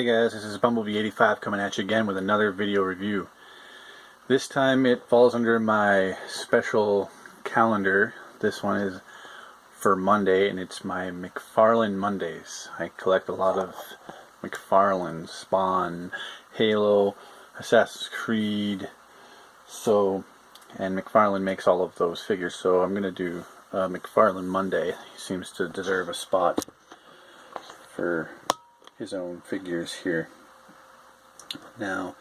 Hey guys, this is Bumblebee85 coming at you again with another video review. This time it falls under my special calendar. This one is for Monday and it's my McFarlane Mondays. I collect a lot of McFarlane, Spawn, Halo, Assassin's Creed, and McFarlane makes all of those figures, so I'm going to do McFarlane Monday. He seems to deserve a spot for his own figures here. Now,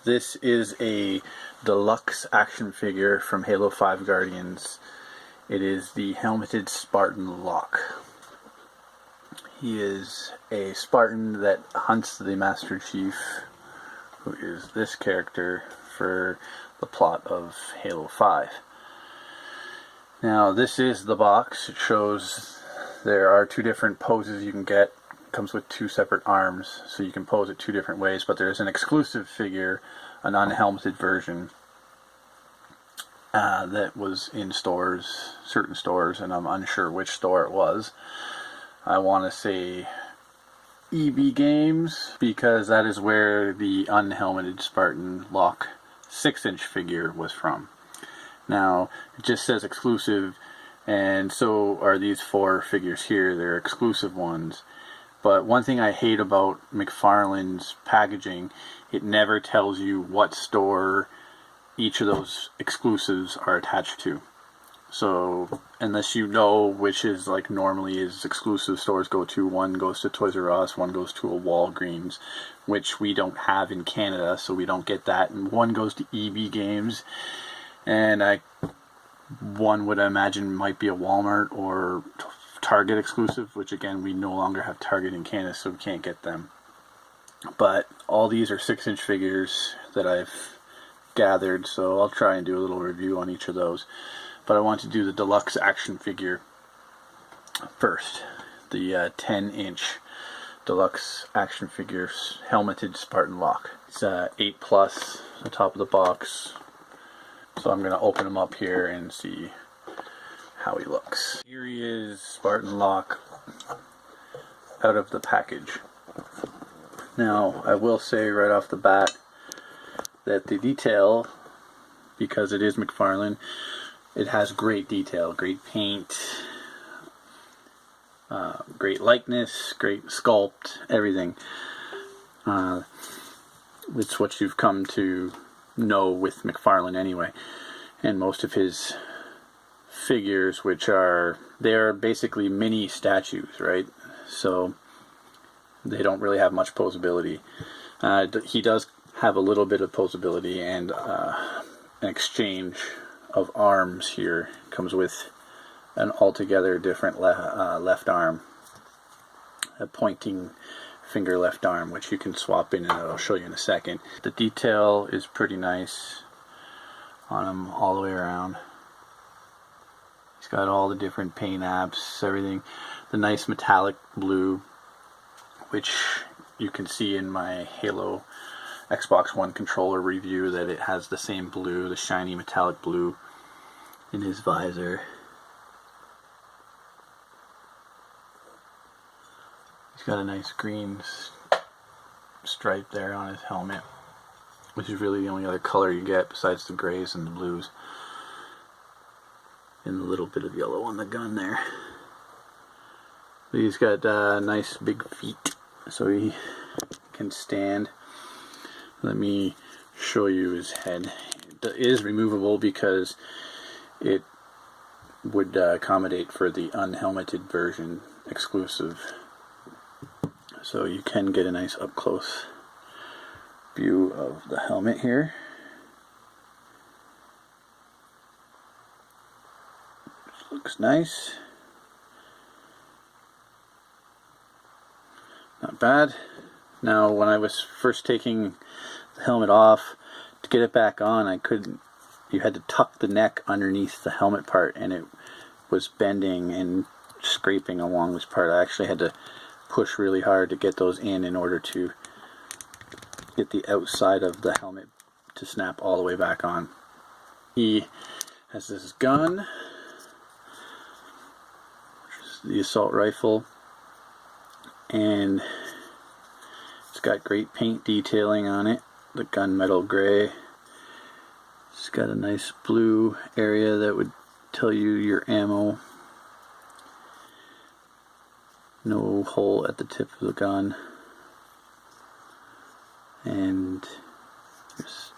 this is a deluxe action figure from Halo 5 Guardians. It is the helmeted Spartan Locke. He is a Spartan that hunts the Master Chief, who is this character for the plot of Halo 5. Now, this is the box. It shows there are two different poses you can get. Comes with two separate arms, so you can pose it two different ways, but there's an exclusive figure, an unhelmeted version, that was in stores, certain stores, and I'm unsure which store it was. I want to say EB Games, because that is where the unhelmeted Spartan Locke 6-inch figure was from. Now, it just says exclusive, and so are these four figures here. They're exclusive ones. But one thing I hate about McFarlane's packaging, it never tells you what store each of those exclusives are attached to. So, unless you know which is like normally is exclusive stores go to, one goes to Toys R Us, one goes to a Walgreens, which we don't have in Canada, so we don't get that. And one goes to EB Games, and one would imagine might be a Walmart or Target exclusive, which again we no longer have Target in Canada, so we can't get them. But all these are 6-inch figures that I've gathered, so I'll try and do a little review on each of those. But I want to do the deluxe action figure first, the 10-inch deluxe action figures helmeted Spartan Locke. It's 8+, the top of the box, so I'm going to open them up here and see how he looks. Here he is, Spartan Locke, out of the package. Now, I will say right off the bat that the detail, because it is McFarlane, it has great detail, great paint, great likeness, great sculpt, everything. It's what you've come to know with McFarlane anyway, and most of his figures, which they're basically mini statues, right? So they don't really have much posability. He does have a little bit of posability, and an exchange of arms here. Comes with an altogether different left arm, a pointing finger left arm, which you can swap in, and I'll show you in a second. The detail is pretty nice on him all the way around. He's got all the different paint apps, everything. The nice metallic blue, which you can see in my Halo Xbox One controller review, that it has the same blue, the shiny metallic blue in his visor. He's got a nice green stripe there on his helmet, which is really the only other color you get besides the grays and the blues. And a little bit of yellow on the gun there. He's got nice big feet, so he can stand. Let me show you his head. It is removable because it would accommodate for the unhelmeted version exclusive. So you can get a nice up close view of the helmet here. Looks nice. Not bad. Now, when I was first taking the helmet off, to get it back on, I couldn't. You had to tuck the neck underneath the helmet part, and it was bending and scraping along this part. I actually had to push really hard to get those in order to get the outside of the helmet to snap all the way back on. He has this gun, the assault rifle, and it's got great paint detailing on it, the gunmetal gray. It's got a nice blue area that would tell you your ammo. No hole at the tip of the gun. And there's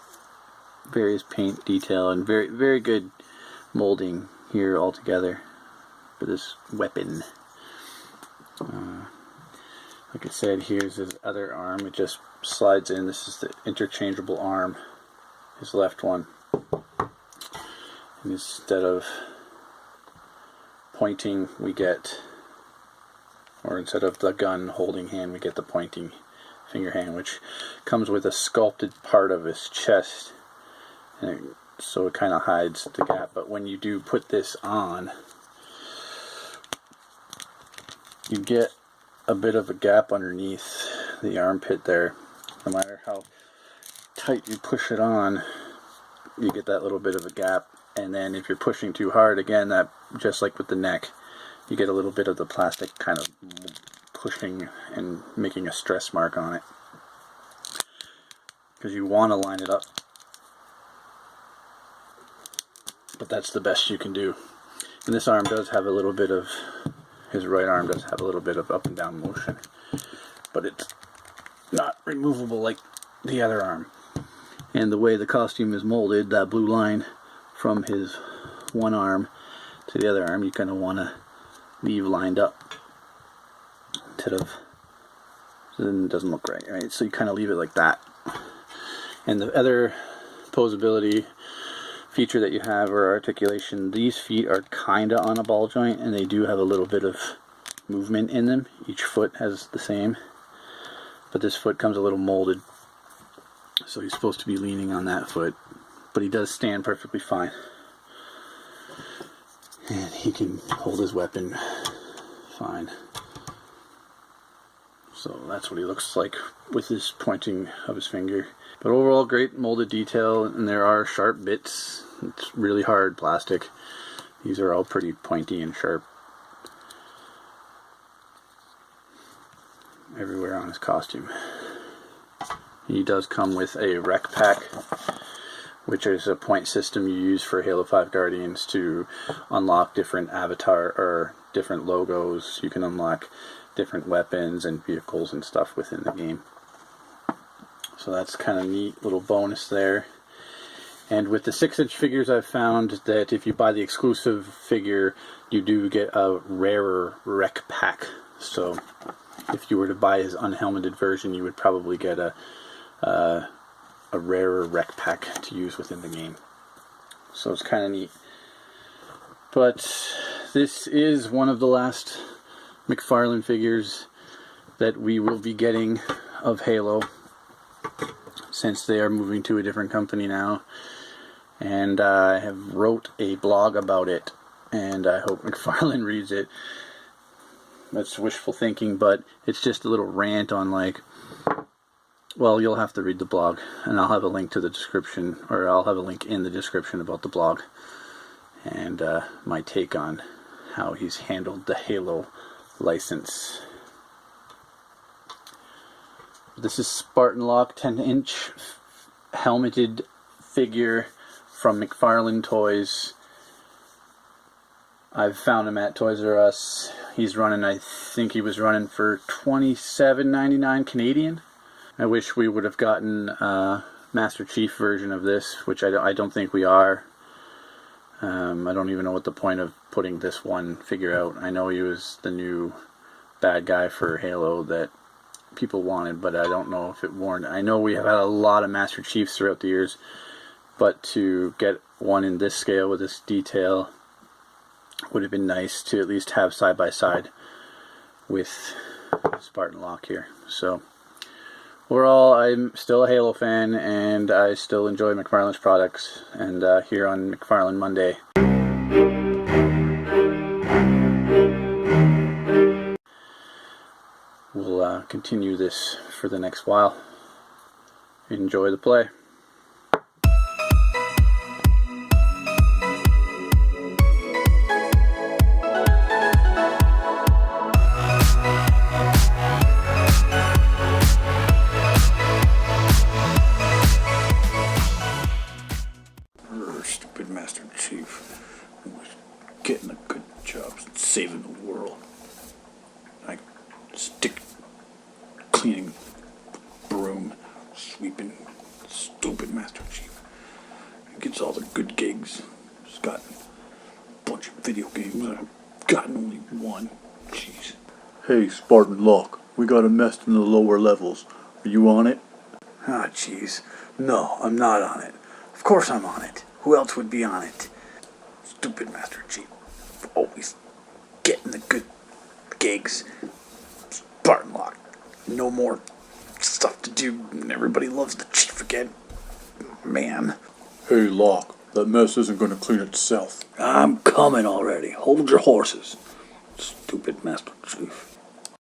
various paint detail and very good molding here altogether for this weapon. Like I said, here's his other arm. It just slides in. This is the interchangeable arm, his left one. And instead of pointing, we get, or instead of the gun holding hand, we get the pointing finger hand, which comes with a sculpted part of his chest, and so it kind of hides the gap. But when you do put this on, you get a bit of a gap underneath the armpit there. No matter how tight you push it on, you get that little bit of a gap. And then if you're pushing too hard, again, that just like with the neck, you get a little bit of the plastic kind of pushing and making a stress mark on it, because you want to line it up, but that's the best you can do. And this arm does have a little bit of, his right arm does have a little bit of up and down motion, but it's not removable like the other arm. And the way the costume is molded, that blue line from his one arm to the other arm, you kind of want to leave lined up instead of, then it doesn't look right? So you kind of leave it like that. And the other posability feature that you have, or articulation, these feet are kind of on a ball joint, and they do have a little bit of movement in them. Each foot has the same, but this foot comes a little molded, so he's supposed to be leaning on that foot, but he does stand perfectly fine, and he can hold his weapon fine. So that's what he looks like with his pointing of his finger. But overall, great molded detail, and there are sharp bits. It's really hard plastic. These are all pretty pointy and sharp everywhere on his costume. He does come with a rec pack, which is a point system you use for Halo 5 Guardians to unlock different avatar or different logos. You can unlock different weapons and vehicles and stuff within the game. So that's kind of neat little bonus there. And with the 6-inch figures, I've found that if you buy the exclusive figure, you do get a rarer rec pack. So if you were to buy his unhelmeted version, you would probably get a rarer rec pack to use within the game. So it's kind of neat. But this is one of the last McFarlane figures that we will be getting of Halo, since they are moving to a different company now. And I have wrote a blog about it, and I hope McFarlane reads it. That's wishful thinking, but it's just a little rant on, like, well, you'll have to read the blog, and I'll have a link to the description, or I'll have a link in the description about the blog, and my take on how he's handled the Halo license. This is Spartan Locke 10-inch helmeted figure from McFarlane Toys. I've found him at Toys R Us. He's running, I think he was running for $27.99 Canadian. I wish we would have gotten a Master Chief version of this, which I don't think we are. I don't even know what the point of putting this one figure out. I know he was the new bad guy for Halo that people wanted, but I don't know if it warranted. I know we have had a lot of Master Chiefs throughout the years, but to get one in this scale with this detail would have been nice to at least have side by side with Spartan Locke here. So overall, I'm still a Halo fan, and I still enjoy McFarlane's products. And here on McFarlane Monday, we'll continue this for the next while. Enjoy the play. one. Jeez. Hey, Spartan Locke, we got a mess in the lower levels. Are you on it? Ah, jeez. No, I'm not on it. Of course I'm on it. Who else would be on it? Stupid Master Chief. Always getting the good gigs. Spartan Locke. No more stuff to do, and everybody loves the Chief again. Man. Hey, Locke, that mess isn't going to clean itself. I'm coming already. Hold your horses. Stupid Master Chief.